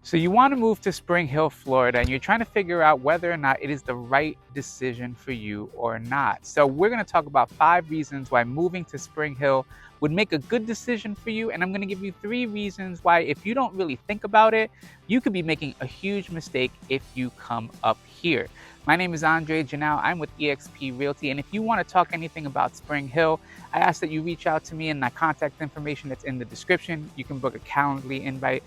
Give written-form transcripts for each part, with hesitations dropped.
So you want to move to Spring Hill, Florida, and you're trying to figure out whether or not it is the right decision for you or not. So we're going to talk about 5 reasons why moving to Spring Hill would make a good decision for you. And I'm going to give you 3 reasons why, if you don't really think about it, you could be making a huge mistake if you come up here. My name is Andre Janelle. I'm with eXp Realty. And if you want to talk anything about Spring Hill, I ask that you reach out to me, and my contact information that's in the description. You can book a Calendly invite,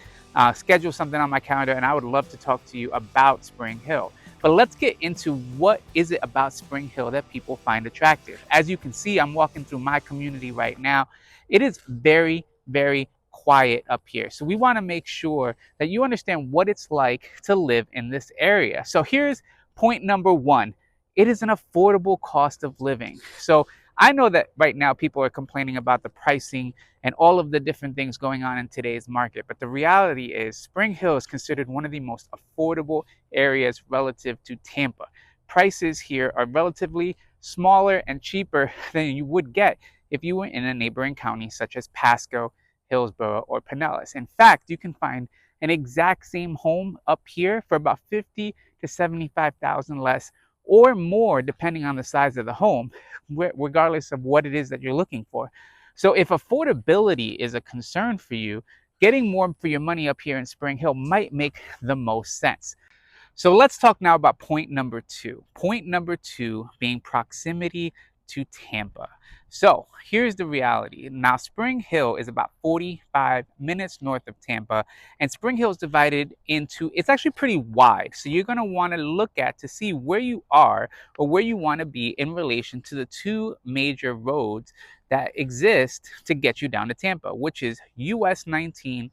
schedule something on my calendar, and I would love to talk to you about Spring Hill. But let's get into what is it about Spring Hill that people find attractive. As you can see, I'm walking through my community right now. It is very, very quiet up here. So we want to make sure that you understand what it's like to live in this area. So here's point number 1. It is an affordable cost of living. So I know that right now people are complaining about the pricing and all of the different things going on in today's market. But the reality is Spring Hill is considered one of the most affordable areas relative to Tampa. Prices here are relatively smaller and cheaper than you would get if you were in a neighboring county such as Pasco, Hillsborough, or Pinellas. In fact, you can find an exact same home up here for about $50,000 to $75,000 less or more, depending on the size of the home, regardless of what it is that you're looking for. So if affordability is a concern for you, getting more for your money up here in Spring Hill might make the most sense. So let's talk now about point number 2. Point number 2 being proximity to Tampa. So here's the reality. Now, Spring Hill is about 45 minutes north of Tampa, and Spring Hill is divided into, it's actually pretty wide. So you're going to want to look at to see where you are or where you want to be in relation to the 2 major roads that exist to get you down to Tampa, which is US 19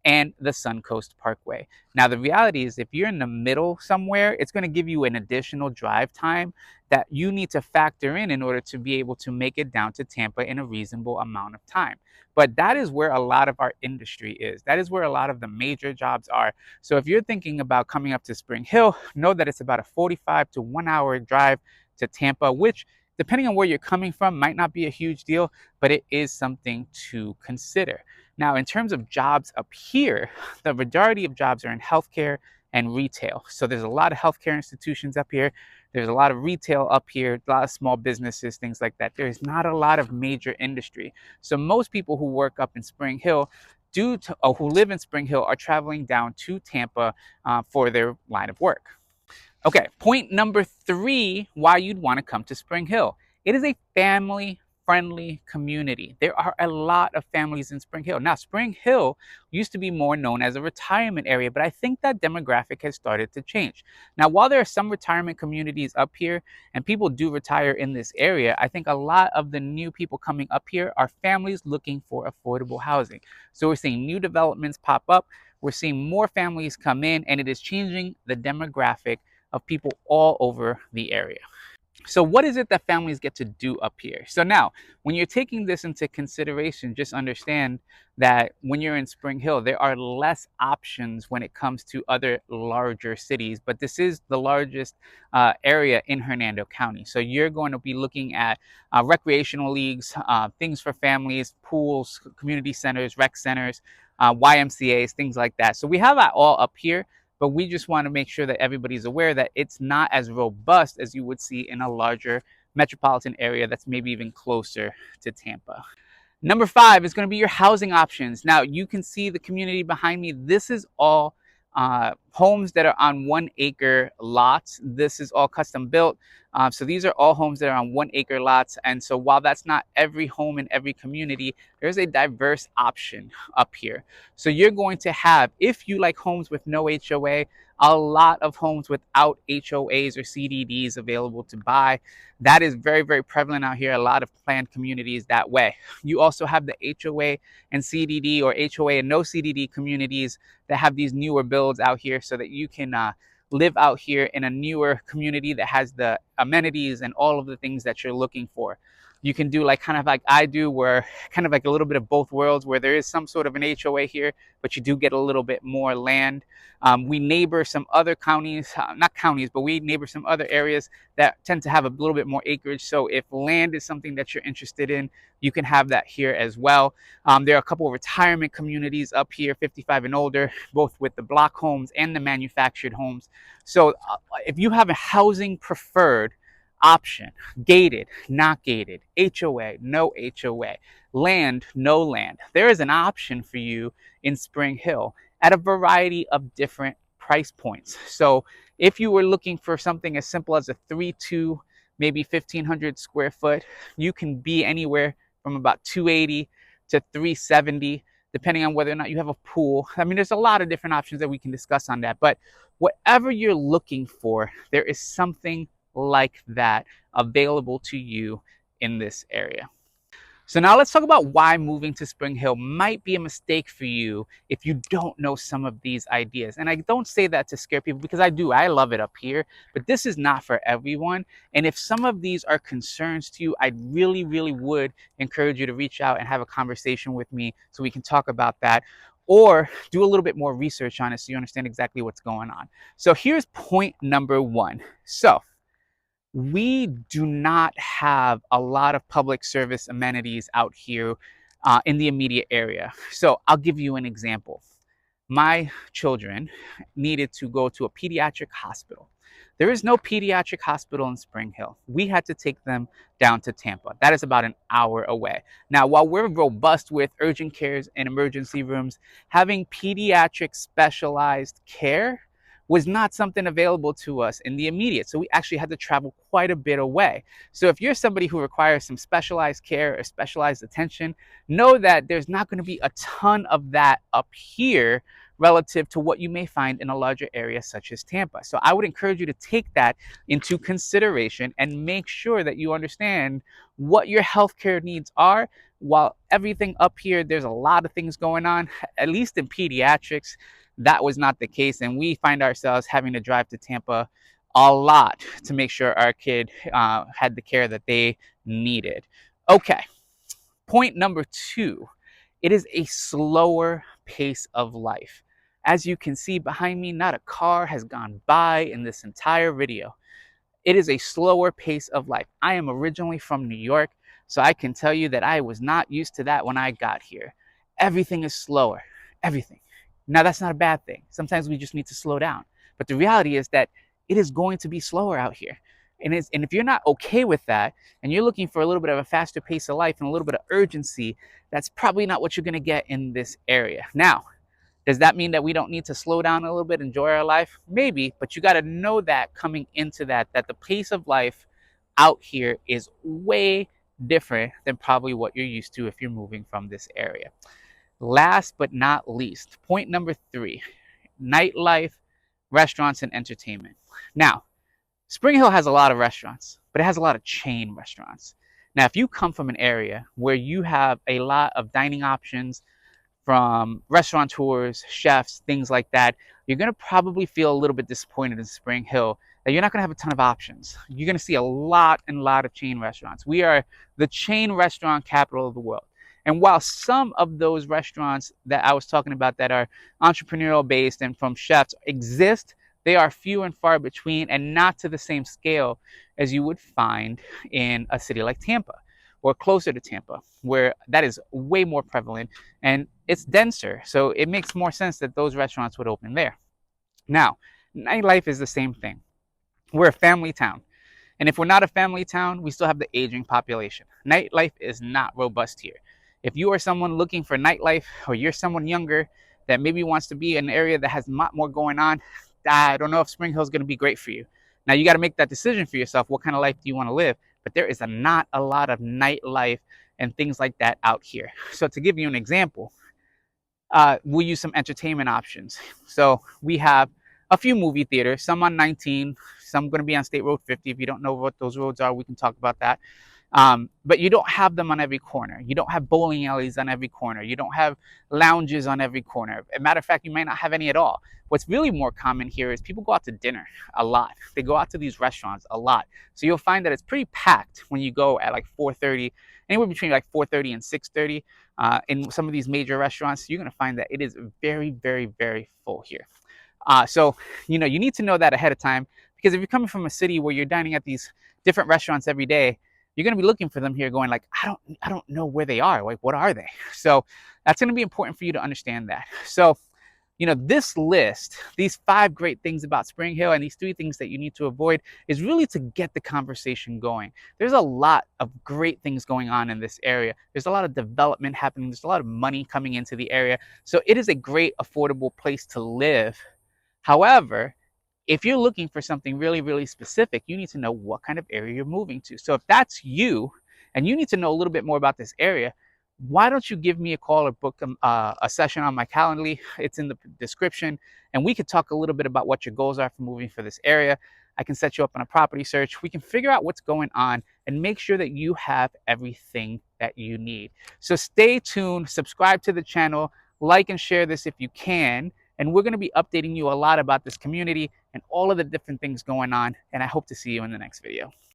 and the Suncoast Parkway. Now, the reality is if you're in the middle somewhere, it's going to give you an additional drive time that you need to factor in order to be able to make it down to Tampa in a reasonable amount of time. But that is where a lot of our industry is. That is where a lot of the major jobs are. So if you're thinking about coming up to Spring Hill, know that it's about a 45 to 1 hour drive to Tampa, which, depending on where you're coming from, might not be a huge deal, but it is something to consider. Now, in terms of jobs up here, the majority of jobs are in healthcare and retail. So there's a lot of healthcare institutions up here. There's a lot of retail up here, a lot of small businesses, things like that. There's not a lot of major industry. So most people who work up in Spring Hill who live in Spring Hill are traveling down to Tampa for their line of work. Okay, point number 3, why you'd want to come to Spring Hill. It is a family-friendly community. There are a lot of families in Spring Hill. Now, Spring Hill used to be more known as a retirement area, but I think that demographic has started to change. Now, while there are some retirement communities up here and people do retire in this area, I think a lot of the new people coming up here are families looking for affordable housing. So we're seeing new developments pop up. We're seeing more families come in, and it is changing the demographic of people all over the area. So what is it that families get to do up here? So now, when you're taking this into consideration, just understand that when you're in Spring Hill, there are less options when it comes to other larger cities, but this is the largest area in Hernando County. So you're going to be looking at recreational leagues, things for families, pools, community centers, rec centers, YMCAs, things like that. So we have that all up here, but we just want to make sure that everybody's aware that it's not as robust as you would see in a larger metropolitan area that's maybe even closer to Tampa. Number 5 is going to be your housing options. Now, you can see the community behind me. This is all homes that are on 1 acre lots. This is all custom built. So these are all homes that are on 1 acre lots. And so while that's not every home in every community, there's a diverse option up here. So you're going to have, if you like homes with no HOA, a lot of homes without HOAs or CDDs available to buy. That is very, very prevalent out here. A lot of planned communities that way. You also have the HOA and CDD, or HOA and no CDD communities that have these newer builds out here so that you can live out here in a newer community that has the amenities and all of the things that you're looking for. You can do like kind of like I do, where kind of like a little bit of both worlds, where there is some sort of an HOA here, but you do get a little bit more land. We neighbor some other counties, not counties, but we neighbor some other areas that tend to have a little bit more acreage. So if land is something that you're interested in, you can have that here as well. There are a couple of retirement communities up here, 55 and older, both with the block homes and the manufactured homes. So if you have a housing preferred option, gated, not gated, HOA, no HOA, land, no land, there is an option for you in Spring Hill at a variety of different price points. So if you were looking for something as simple as a 3-2, maybe 1,500 square foot, you can be anywhere from about 280 to 370, depending on whether or not you have a pool. I mean, there's a lot of different options that we can discuss on that, but whatever you're looking for, there is something like that available to you in this area. So now let's talk about why moving to Spring Hill might be a mistake for you if you don't know some of these ideas. And I don't say that to scare people, because I love it up here, but this is not for everyone. And if some of these are concerns to you, I really, really would encourage you to reach out and have a conversation with me so we can talk about that, or do a little bit more research on it so you understand exactly what's going on. So here's point number one. So we do not have a lot of public service amenities out here in the immediate area. So I'll give you an example. My children needed to go to a pediatric hospital. There is no pediatric hospital in Spring Hill. We had to take them down to Tampa. That is about an hour away. Now, while we're robust with urgent cares and emergency rooms, having pediatric specialized care was not something available to us in the immediate. So we actually had to travel quite a bit away. So if you're somebody who requires some specialized care or specialized attention, know that there's not going to be a ton of that up here relative to what you may find in a larger area such as Tampa. So I would encourage you to take that into consideration and make sure that you understand what your healthcare needs are. While everything up here, there's a lot of things going on, at least in pediatrics, that was not the case. And we find ourselves having to drive to Tampa a lot to make sure our kid had the care that they needed. Okay, point number two, it is a slower pace of life. As you can see behind me, not a car has gone by in this entire video. It is a slower pace of life. I am originally from New York, so I can tell you that I was not used to that when I got here. Everything is slower, everything. Now, that's not a bad thing. Sometimes we just need to slow down. But the reality is that it is going to be slower out here. And if you're not okay with that, and you're looking for a little bit of a faster pace of life and a little bit of urgency, that's probably not what you're going to get in this area. Now, does that mean that we don't need to slow down a little bit, enjoy our life? Maybe, but you got to know that coming into that the pace of life out here is way different than probably what you're used to if you're moving from this area. Last but not least, point number three, nightlife, restaurants, and entertainment. Now, Spring Hill has a lot of restaurants, but it has a lot of chain restaurants. Now, if you come from an area where you have a lot of dining options from restaurateurs, chefs, things like that, you're going to probably feel a little bit disappointed in Spring Hill that you're not going to have a ton of options. You're going to see a lot of chain restaurants. We are the chain restaurant capital of the world. And while some of those restaurants that I was talking about that are entrepreneurial based and from chefs exist, they are few and far between, and not to the same scale as you would find in a city like Tampa or closer to Tampa, where that is way more prevalent and it's denser. So it makes more sense that those restaurants would open there. Now, nightlife is the same thing. We're a family town. And if we're not a family town, we still have the aging population. Nightlife is not robust here. If you are someone looking for nightlife, or you're someone younger that maybe wants to be in an area that has a lot more going on, I don't know if Spring Hill is going to be great for you. Now, you got to make that decision for yourself. What kind of life do you want to live? But there is not a lot of nightlife and things like that out here. So to give you an example, we'll use some entertainment options. So we have a few movie theaters, some on 19, some going to be on State Road 50. If you don't know what those roads are, we can talk about that. But you don't have them on every corner. You don't have bowling alleys on every corner. You don't have lounges on every corner. As a matter of fact, you might not have any at all. What's really more common here is people go out to dinner a lot. They go out to these restaurants a lot. So you'll find that it's pretty packed when you go at like 4:30, anywhere between like 4:30 and 6:30. In some of these major restaurants, you're going to find that it is very, very, very full here. So, you need to know that ahead of time, because if you're coming from a city where you're dining at these different restaurants every day, you're going to be looking for them here going like, I don't know where they are. Like, what are they? So that's going to be important for you to understand that. So, this list, these 5 great things about Spring Hill and these 3 things that you need to avoid is really to get the conversation going. There's a lot of great things going on in this area. There's a lot of development happening. There's a lot of money coming into the area. So it is a great, affordable place to live. However, if you're looking for something really, really specific, you need to know what kind of area you're moving to. So if that's you and you need to know a little bit more about this area, why don't you give me a call or book a session on my Calendly? It's in the description, and we could talk a little bit about what your goals are for moving for this area. I can set you up on a property search. We can figure out what's going on and make sure that you have everything that you need. So stay tuned, subscribe to the channel, like and share this if you can. And we're going to be updating you a lot about this community and all of the different things going on. And I hope to see you in the next video.